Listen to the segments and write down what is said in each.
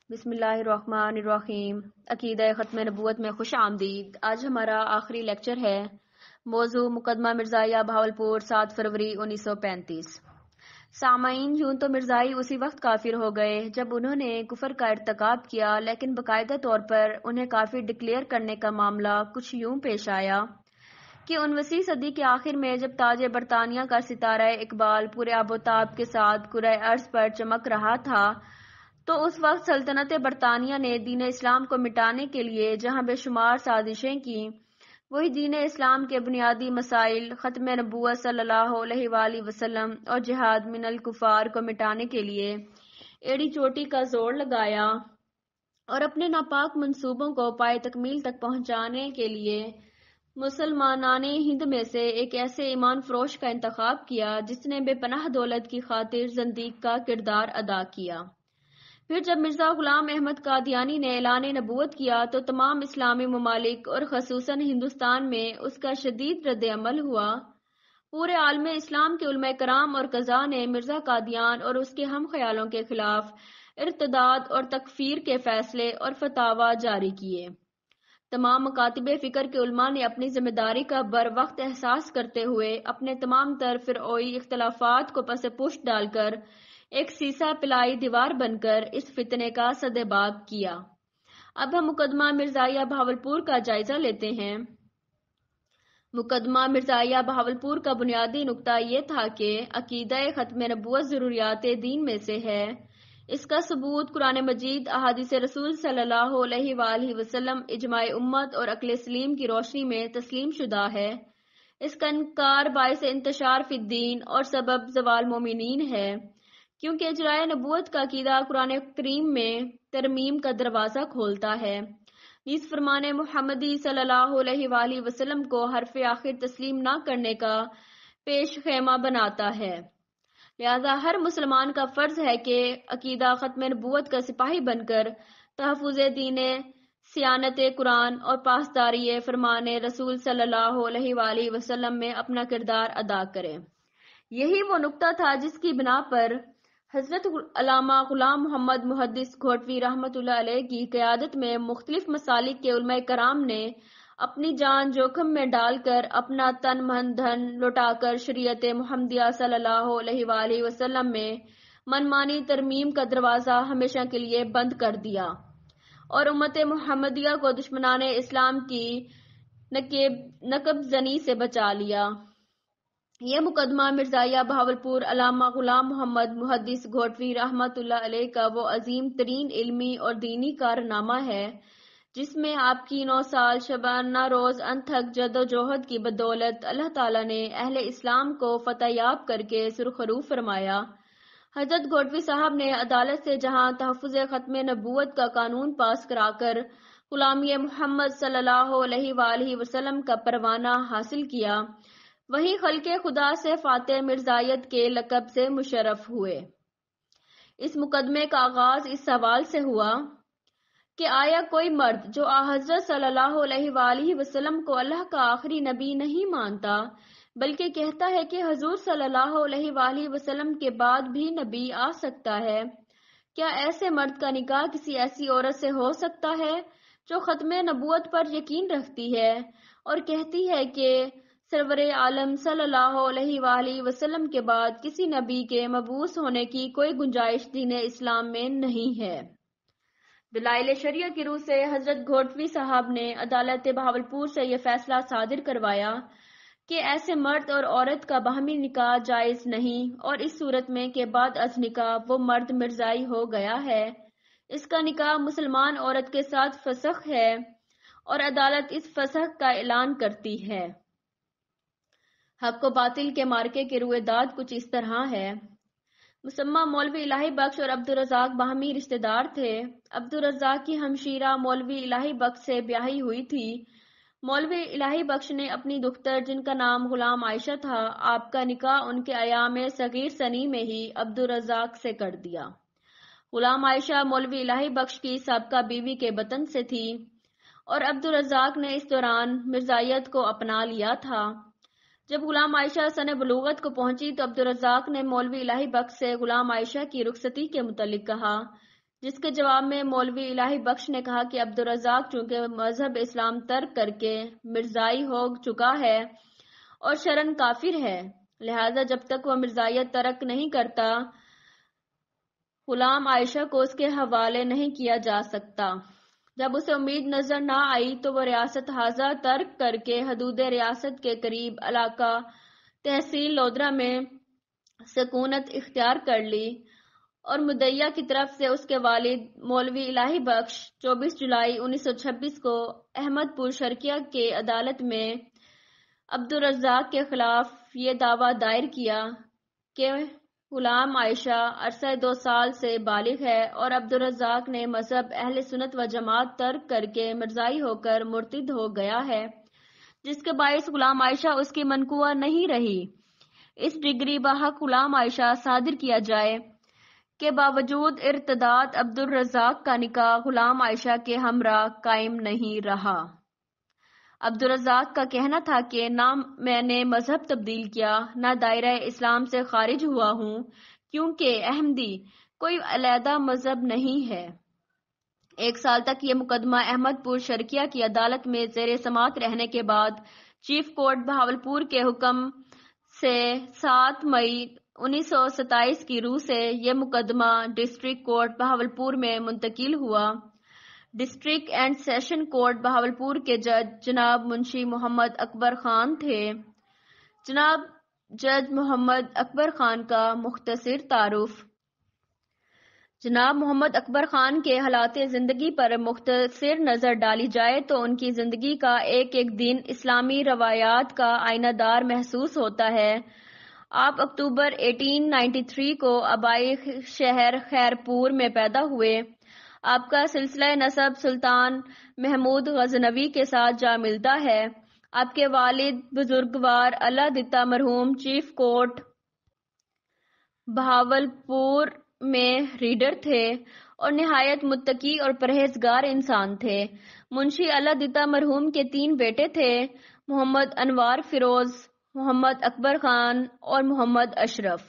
بسم اللہ الرحمن الرحیم۔ عقیدہ ختم نبوت میں خوش آمدید۔ آج ہمارا آخری لیکچر ہے۔ موضوع مقدمہ مرزائیہ بہاولپور 7 فروری 1935۔ سامعین، یوں تو مرزائی اسی وقت کافر ہو گئے جب انہوں نے کفر کا ارتکاب کیا، لیکن باقاعدہ طور پر انہیں کافر ڈکلیئر کرنے کا معاملہ کچھ یوں پیش آیا کہ 19ویں صدی کے آخر میں جب تاج برطانیہ کا ستارہ اقبال پورے آب و تاب کے ساتھ کرۂ ارض پر چمک رہا تھا، تو اس وقت سلطنت برطانیہ نے دین اسلام کو مٹانے کے لیے جہاں بے شمار سازشیں کی، وہی دین اسلام کے بنیادی مسائل ختم نبوت صلی اللہ علیہ وآلہ وسلم اور جہاد من الکفار کو مٹانے کے لیے ایڑی چوٹی کا زور لگایا اور اپنے ناپاک منصوبوں کو پائے تکمیل تک پہنچانے کے لیے مسلمانان ہند میں سے ایک ایسے ایمان فروش کا انتخاب کیا جس نے بے پناہ دولت کی خاطر زندیق کا کردار ادا کیا۔ پھر جب مرزا غلام احمد قادیانی نے اعلان نبوت کیا تو تمام اسلامی ممالک اور خصوصاً ہندوستان میں اس کا شدید رد عمل ہوا۔ پورے عالم اسلام کے علماء کرام اور قضاء نے مرزا قادیان اور اس کے ہم خیالوں کے خلاف ارتداد اور تکفیر کے فیصلے اور فتاوی جاری کیے۔ تمام مکاتب فکر کے علماء نے اپنی ذمہ داری کا بر وقت احساس کرتے ہوئے اپنے تمام تر فرعی اختلافات کو پس پشت ڈال کر ایک سیسا پلائی دیوار بن کر اس فتنے کا سدباب کیا۔ اب ہم مقدمہ مرزائیہ بہاولپور کا جائزہ لیتے ہیں۔ مقدمہ مرزائیہ بہاولپور کا بنیادی نقطہ یہ تھا کہ عقیدہ ختم نبوت ضروریات دین میں سے ہے۔ اس کا ثبوت قرآن مجید، احادیث رسول صلی اللہ علیہ وآلہ وسلم، اجماع امت اور عقل سلیم کی روشنی میں تسلیم شدہ ہے۔ اس کا انکار باعث انتشار فی الدین اور سبب زوال مومنین ہے، کیونکہ اجرائے نبوت کا عقیدہ قرآن کریم میں ترمیم کا دروازہ کھولتا ہے، نیز فرمان محمدی صلی اللہ علیہ وآلہ وسلم کو حرف آخر تسلیم نہ کرنے کا پیش خیمہ بناتا ہے۔ لہذا ہر مسلمان کا فرض ہے کہ عقیدہ ختم نبوت کا سپاہی بن کر تحفظ دین، صیانت قرآن اور پاسداری فرمان رسول صلی اللہ علیہ وآلہ وسلم میں اپنا کردار ادا کرے۔ یہی وہ نقطہ تھا جس کی بنا پر حضرت علامہ غلام محمد محدث گھوٹوی رحمۃ اللہ علیہ کی قیادت میں مختلف مسالک کے علماء کرام نے اپنی جان جوخم میں ڈال کر اپنا تن من دھن لوٹا کر شریعت محمدیہ صلی اللہ علیہ وآلہ وسلم میں منمانی ترمیم کا دروازہ ہمیشہ کے لیے بند کر دیا اور امت محمدیہ کو دشمنان اسلام کی نقب زنی سے بچا لیا۔ یہ مقدمہ مرزائیہ بہاولپور علامہ غلام محمد محدث گھوٹوی رحمۃ اللہ علیہ کا وہ عظیم ترین علمی اور دینی کارنامہ ہے جس میں آپ کی 9 سال شبانہ روز انتھک جد و جہد کی بدولت اللہ تعالیٰ نے اہل اسلام کو فتح یاب کر کے سرخرو فرمایا۔ حضرت گھوٹوی صاحب نے عدالت سے جہاں تحفظ ختم نبوت کا قانون پاس کرا کر غلامی محمد صلی اللہ علیہ وآلہ وسلم کا پروانہ حاصل کیا، وہیں خلق خدا سے فاتح مرزائیت کے لقب سے مشرف ہوئے۔ اس مقدمے کا آغاز اس سوال سے ہوا کہ آیا کوئی مرد جو حضرت صلی اللہ علیہ وآلہ وسلم کو اللہ کا آخری نبی نہیں مانتا بلکہ کہتا ہے کہ حضور صلی اللہ علیہ وآلہ وسلم کے بعد بھی نبی آ سکتا ہے، کیا ایسے مرد کا نکاح کسی ایسی عورت سے ہو سکتا ہے جو ختم نبوت پر یقین رکھتی ہے اور کہتی ہے کہ سرور عالم صلی اللہ علیہ وآلہ وسلم کے بعد کسی نبی کے مبعوث ہونے کی کوئی گنجائش دین اسلام میں نہیں ہے؟ دلائل شرعیہ کی روح سے حضرت گھوٹوی صاحب نے عدالت بہاولپور سے یہ فیصلہ صادر کروایا کہ ایسے مرد اور عورت کا باہمی نکاح جائز نہیں، اور اس صورت میں کہ بعد از نکاح وہ مرد مرزائی ہو گیا ہے، اس کا نکاح مسلمان عورت کے ساتھ فسخ ہے اور عدالت اس فسخ کا اعلان کرتی ہے۔ حق و باطل کے مارکے کے روئے داد کچھ اس طرح ہے۔ مسمہ مولوی الہی بخش اور عبدالرزاق باہمی رشتہ دار تھے۔ عبدالرزاق کی ہمشیرہ مولوی الہی بخش سے بیاہی ہوئی تھی۔ مولوی الہی بخش نے اپنی دختر جن کا نام غلام عائشہ تھا، آپ کا نکاح ان کے ایام صغیر سنی میں ہی عبدالرزاق سے کر دیا۔ غلام عائشہ مولوی الہی بخش کی سابقہ بیوی کے بطن سے تھی اور عبدالرزاق نے اس دوران مرزائیت کو اپنا لیا تھا۔ جب غلام عائشہ سن بلوغت کو پہنچی تو عبدالرزاق نے مولوی الہی بخش سے غلام عائشہ کی رخصتی کے متعلق کہا، جس کے جواب میں مولوی الہی بخش نے کہا کہ عبدالرزاق چونکہ مذہب اسلام ترک کر کے مرزائی ہو چکا ہے اور شرعاً کافر ہے، لہذا جب تک وہ مرزائیت ترک نہیں کرتا غلام عائشہ کو اس کے حوالے نہیں کیا جا سکتا۔ جب اسے امید نظر نہ آئی تو وہ ریاست ہازہ ترک کر کے حدود ریاست کے قریب علاقہ تحصیل لودرا میں سکونت اختیار کر لی اور مدعیہ کی طرف سے اس کے والد مولوی الہی بخش 24 جولائی 1926 کو احمد پور شرقیہ کے عدالت میں عبدالرزاق کے خلاف یہ دعویٰ دائر کیا کہ غلام عائشہ عرصہ 2 سال سے بالغ ہے اور عبدالرزاق نے مذہب اہل سنت و جماعت ترک کر کے مرزائی ہو کر مرتد ہو گیا ہے، جس کے باعث غلام عائشہ اس کی منقوہ نہیں رہی۔ اس ڈگری بحق غلام عائشہ صادر کیا جائے کہ باوجود ارتداد عبدالرزاق کا نکاح غلام عائشہ کے ہمراہ قائم نہیں رہا۔ عبدالرزاق کا کہنا تھا کہ نہ میں نے مذہب تبدیل کیا، نہ دائرہ اسلام سے خارج ہوا ہوں، کیونکہ احمدی کوئی علیحدہ مذہب نہیں ہے۔ 1 سال تک یہ مقدمہ احمد پور شرقیہ کی عدالت میں زیر سماعت رہنے کے بعد چیف کورٹ بہاولپور کے حکم سے 7 مئی 1927 کی روح سے یہ مقدمہ ڈسٹرکٹ کورٹ بہاولپور میں منتقل ہوا۔ District and session court Bahawalpur کے جج جناب منشی محمد اکبر خان تھے۔ جناب جج محمد اکبر خان کا مختصر تعارف۔ جناب محمد اکبر خان کے حالات زندگی پر مختصر نظر ڈالی جائے تو ان کی زندگی کا ایک ایک دن اسلامی روایات کا آئینہ دار محسوس ہوتا ہے۔ آپ اکتوبر 1893 کو آبائی شہر خیرپور میں پیدا ہوئے۔ آپ کا سلسلہ نسب سلطان محمود غزنوی کے ساتھ جا ملتا ہے۔ آپ کے والد بزرگوار اللہ دتا مرحوم چیف کورٹ بہاولپور میں ریڈر تھے اور نہایت متقی اور پرہیزگار انسان تھے۔ منشی اللہ دتا مرحوم کے 3 بیٹے تھے، محمد انوار فیروز، محمد اکبر خان اور محمد اشرف،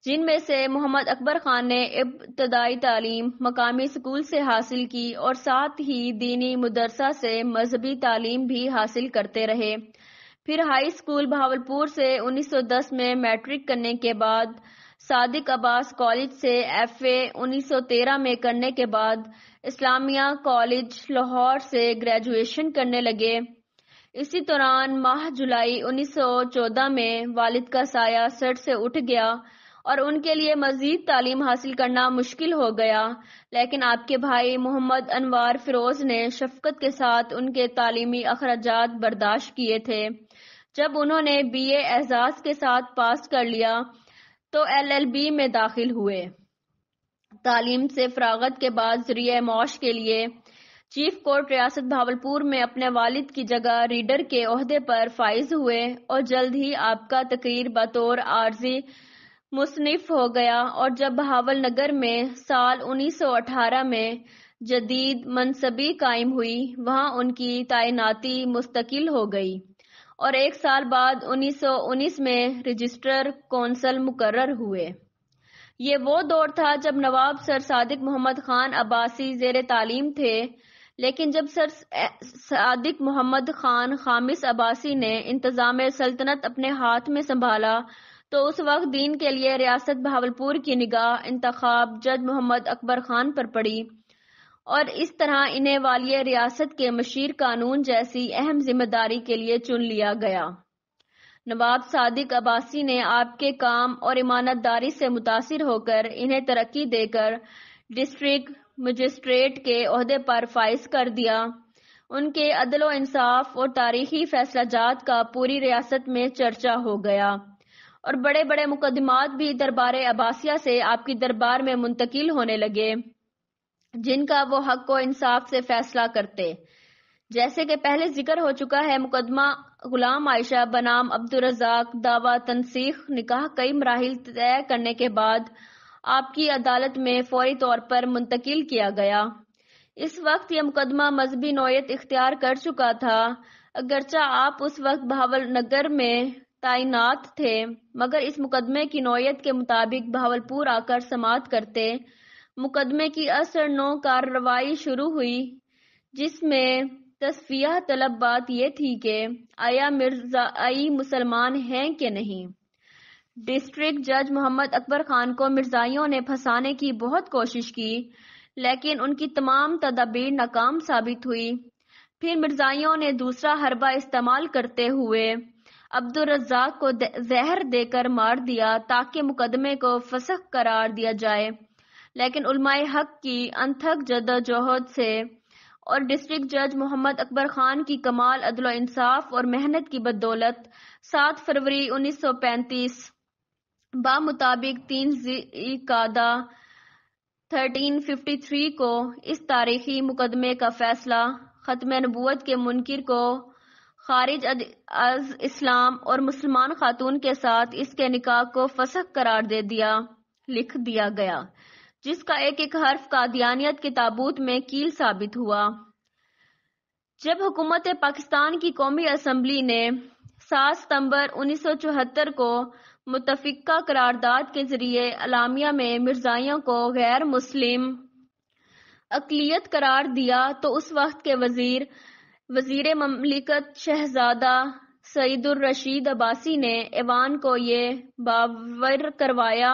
جن میں سے محمد اکبر خان نے ابتدائی تعلیم مقامی اسکول سے حاصل کی اور ساتھ ہی دینی مدرسہ سے مذہبی تعلیم بھی حاصل کرتے رہے۔ پھر ہائی اسکول بہاولپور سے 1910 میں میٹرک کرنے کے بعد صادق عباس کالج سے FA 1913 میں کرنے کے بعد اسلامیہ کالج لاہور سے گریجویشن کرنے لگے۔ اسی دوران ماہ جولائی 1914 میں والد کا سایہ سر سے اٹھ گیا اور ان کے لیے مزید تعلیم حاصل کرنا مشکل ہو گیا، لیکن آپ کے بھائی محمد انوار فیروز نے شفقت کے ساتھ ان کے تعلیمی اخراجات برداشت کیے تھے۔ جب انہوں نے BA اعزاز کے ساتھ پاس کر لیا تو LLB میں داخل ہوئے۔ تعلیم سے فراغت کے بعد ذریعہ معاش کے لیے چیف کورٹ ریاست بہاولپور میں اپنے والد کی جگہ ریڈر کے عہدے پر فائز ہوئے اور جلد ہی آپ کا تقریر بطور عارضی مصنف ہو گیا، اور جب بہاول نگر میں سال 1918 میں جدید منصبی قائم ہوئی وہاں ان کی تعیناتی مستقل ہو گئی اور 1 سال بعد 1919 میں رجسٹر کونسل مقرر ہوئے۔ یہ وہ دور تھا جب نواب سر صادق محمد خان عباسی زیر تعلیم تھے، لیکن جب سر صادق محمد خان خامس عباسی نے انتظام سلطنت اپنے ہاتھ میں سنبھالا تو اس وقت دین کے لیے ریاست بہاولپور کی نگاہ انتخاب جج محمد اکبر خان پر پڑی اور اس طرح انہیں والی ریاست کے مشیر قانون جیسی اہم ذمہ داری کے لیے چن لیا گیا۔ نواب صادق عباسی نے آپ کے کام اور امانت داری سے متاثر ہو کر انہیں ترقی دے کر ڈسٹرکٹ مجسٹریٹ کے عہدے پر فائز کر دیا۔ ان کے عدل و انصاف اور تاریخی فیصلہ جات کا پوری ریاست میں چرچا ہو گیا اور بڑے بڑے مقدمات بھی دربار عباسیہ سے آپ کی دربار میں منتقل ہونے لگے جن کا وہ حق و انصاف سے فیصلہ کرتے۔ جیسے کہ پہلے ذکر ہو چکا ہے، مقدمہ غلام عائشہ بنام عبدالرزاق دعوی تنسیخ نکاح کئی مراحل طے کرنے کے بعد آپ کی عدالت میں فوری طور پر منتقل کیا گیا۔ اس وقت یہ مقدمہ مذہبی نوعیت اختیار کر چکا تھا، اگرچہ آپ اس وقت بہاول نگر میں تعینات تھے، مگر اس مقدمے کی نوعیت کے مطابق بہاولپور آ کر سماعت کرتے۔ مقدمے کی اثر نو کارروائی شروع ہوئی، جس میں تصفیہ طلب بات یہ تھی کہ آیا مرزائی مسلمان ہیں کہ نہیں۔ ڈسٹرکٹ جج محمد اکبر خان کو مرزائیوں نے پھنسانے کی بہت کوشش کی، لیکن ان کی تمام تدابیر ناکام ثابت ہوئی۔ پھر مرزائیوں نے دوسرا حربہ استعمال کرتے ہوئے عبدالرزاق کو زہر دے کر مار دیا تاکہ مقدمے کو فسخ قرار دیا جائے، لیکن علماء حق کی انتھک جدوجہد سے اور ڈسٹرکٹ جج محمد اکبر خان کی کمال عدل و انصاف اور محنت کی بدولت 7 فروری 1935 بمطابق 3 ذی القعدہ 1353 کو اس تاریخی مقدمے کا فیصلہ ختم نبوت کے منکر کو خارج از اسلام اور مسلمان خاتون کے ساتھ اس کے نکاح کو فسخ قرار دے دیا لکھ دیا گیا، جس کا ایک ایک حرف قادیانیت کے تابوت میں کیل ثابت ہوا۔ جب حکومت پاکستان کی قومی اسمبلی نے 7 ستمبر 1974 کو متفقہ قرارداد کے ذریعے اعلامیہ میں مرزائیوں کو غیر مسلم اقلیت قرار دیا تو اس وقت کے وزیر مملکت شہزادہ سعید الرشید عباسی نے ایوان کو یہ باور کروایا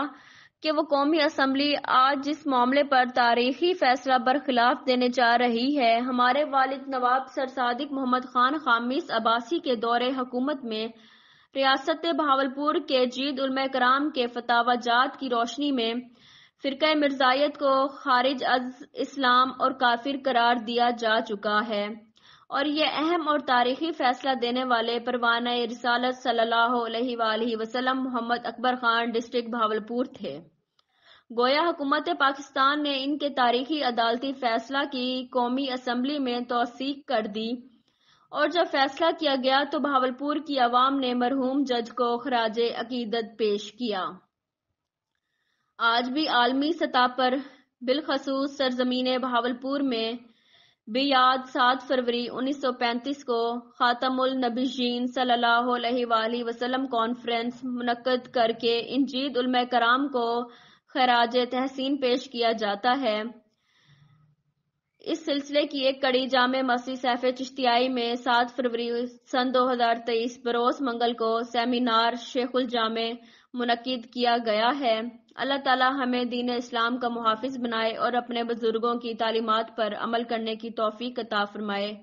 کہ وہ قومی اسمبلی آج جس معاملے پر تاریخی فیصلہ برخلاف دینے جا رہی ہے، ہمارے والد نواب سر صادق محمد خان خامس عباسی کے دور حکومت میں ریاست بہاولپور کے جید علماء کرام کے فتاوی جات کی روشنی میں فرقہ مرزائیت کو خارج از اسلام اور کافر قرار دیا جا چکا ہے، اور یہ اہم اور تاریخی فیصلہ دینے والے پروانہ رسالت صلی اللہ علیہ وآلہ وسلم محمد اکبر خان ڈسٹرکٹ بہاولپور تھے۔ گویا حکومت پاکستان نے ان کے تاریخی عدالتی فیصلہ کی قومی اسمبلی میں توثیق کر دی، اور جب فیصلہ کیا گیا تو بہاولپور کی عوام نے مرحوم جج کو خراج عقیدت پیش کیا۔ آج بھی عالمی سطح پر بالخصوص سرزمین بہاولپور میں بیاد 7 فروری 1935 کو خاتم النبیین صلی اللہ علیہ وآلہ وسلم کانفرنس منعقد کر کے ان جید علماء کرام کو خراج تحسین پیش کیا جاتا ہے۔ اس سلسلے کی ایک کڑی جامع مسجد سیف چشتیائی میں 7 فروری سن 2023 بروز منگل کو سیمینار شیخ الجامع منعقد کیا گیا ہے۔ اللہ تعالی ہمیں دین اسلام کا محافظ بنائے اور اپنے بزرگوں کی تعلیمات پر عمل کرنے کی توفیق عطا فرمائے۔